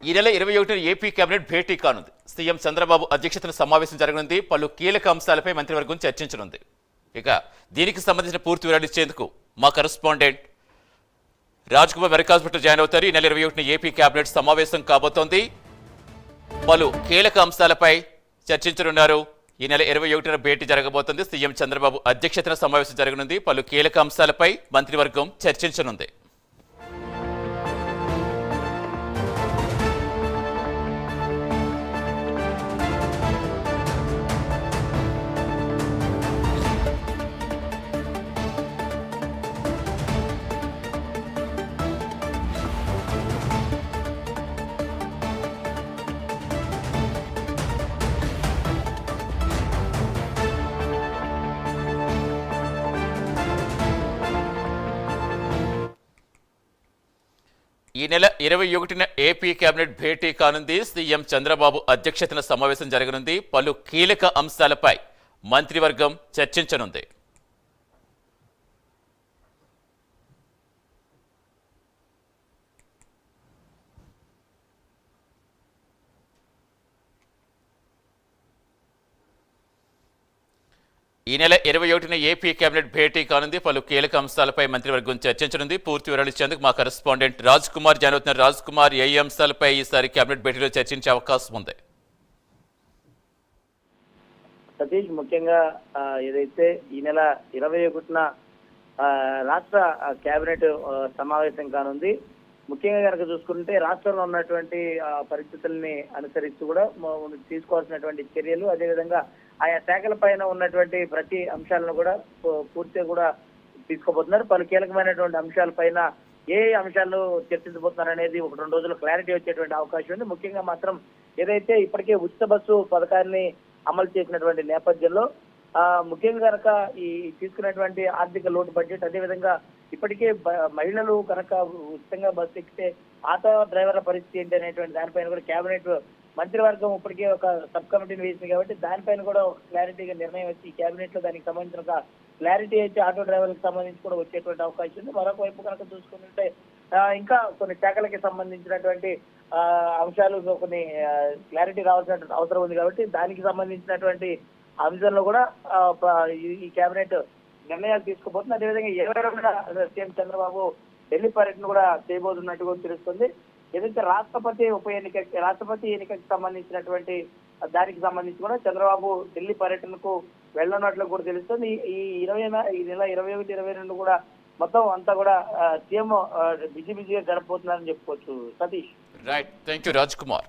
ఈ నెల 21న AP cabinet భేటీ కానుంది. సీఎం చంద్రబాబు అధ్యక్షతన సమావేశం జరగనుంది. పలు కీలక అంశాలపై మంత్రివర్గం చర్చించనుంది. ఇక దీనికి సంబంధించిన పూర్తి వివరాలు ఇచ్చేందుకు మా కరెస్పాండెంట్ రాజ్ కుమార్ మెరకాజ్పేట జాయిన్ అవుతారు. ఈ నెల 21న ఏపీ కేబినెట్ సమావేశం కాబోతోంది. పలు కీలక అంశాలపై చర్చించనున్నారు. ఈ నెల 21న భేటీ జరగబోతోంది. సీఎం చంద్రబాబు అధ్యక్షతన సమావేశం జరగనుంది. పలు కీలక అంశాలపై మంత్రివర్గం చర్చించనుంది. ఈ నెల 21న ఏపీ కేబినెట్ భేటీ కానుంది. సీఎం చంద్రబాబు అధ్యక్షతన సమావేశం జరగనుంది. పలు కీలక అంశాలపై మంత్రివర్గం చర్చించనుంది. ఈ నెల 21న ఏపీ కేబినెట్ భేటీ కానుంది. పలు కీలక అంశాలపై మంత్రివర్గం చర్చించనుంది. పూర్తి వివరాలు ఇచ్చేందుకు మా కరెస్పాండెంట్ రాజ్ కుమార్ జాయిన్ అవుతున్నారు. రాజ్ కుమార్, ఏ అంశాలపై ఈసారి కేబినెట్ భేటీలో చర్చించే అవకాశం ఉంది? సతీష్, ముఖ్యంగా ఏదైతే ఈ నెల 21న రాష్ట్ర కేబినెట్ సమావేశం కానుంది. ముఖ్యంగా కనుక చూసుకుంటే రాష్ట్రంలో ఉన్నటువంటి పరిస్థితుల్ని అనుసరిస్తూ కూడా తీసుకోవాల్సినటువంటి చర్యలు, అదేవిధంగా ఆయా శాఖల పైన ఉన్నటువంటి ప్రతి అంశాలను కూడా పూర్తిగా కూడా తీసుకోబోతున్నారు. పలు కీలకమైనటువంటి అంశాలపైన ఏ అంశాలు చర్చించబోతున్నారు అనేది ఒక 2 రోజులు క్లారిటీ వచ్చేటువంటి అవకాశం ఉంది. ముఖ్యంగా మాత్రం ఏదైతే ఇప్పటికే ఉచిత బస్సు పథకాన్ని అమలు చేసినటువంటి నేపథ్యంలో ముఖ్యంగా కనుక ఈ తీసుకున్నటువంటి ఆర్థిక లోటు బడ్జెట్, అదేవిధంగా ఇప్పటికే మహిళలు కనుక ఉచితంగా బస్సు ఎక్కితే ఆటో డ్రైవర్ల పరిస్థితి ఏంటి అనేటువంటి దానిపైన కూడా కేబినెట్ మంత్రివర్గం ఇప్పటికే ఒక సబ్ కమిటీని వేసింది. కాబట్టి దానిపైన కూడా ఒక క్లారిటీగా నిర్ణయం వచ్చి కేబినెట్ లో దానికి సంబంధించిన ఒక క్లారిటీ అయితే ఆటో డ్రైవర్లకు సంబంధించి కూడా వచ్చేటువంటి అవకాశం ఉంది. మరొక వైపు కనుక చూసుకుంటే ఇంకా కొన్ని శాఖలకి సంబంధించినటువంటి అంశాలు కొన్ని క్లారిటీ రావాల్సిన అవసరం ఉంది. కాబట్టి దానికి సంబంధించినటువంటి అంశంలో కూడా ఈ కేబినెట్ నిర్ణయాలు తీసుకోబోతుంది. అదేవిధంగా 22న సీఎం చంద్రబాబు ఢిల్లీ పర్యటన కూడా చేయబోతున్నట్టుగా తెలుస్తుంది. ఏదైతే రాష్ట్రపతి ఎన్నికకి సంబంధించినటువంటి దానికి సంబంధించి కూడా చంద్రబాబు ఢిల్లీ పర్యటనకు వెళ్ళనున్నట్లు కూడా తెలుస్తుంది. ఈ నెల 21, 22 కూడా మొత్తం అంతా కూడా సీఎం బిజీగా గడపబోతున్నారని చెప్పుకోవచ్చు. Satish, right, thank you Raj Kumar.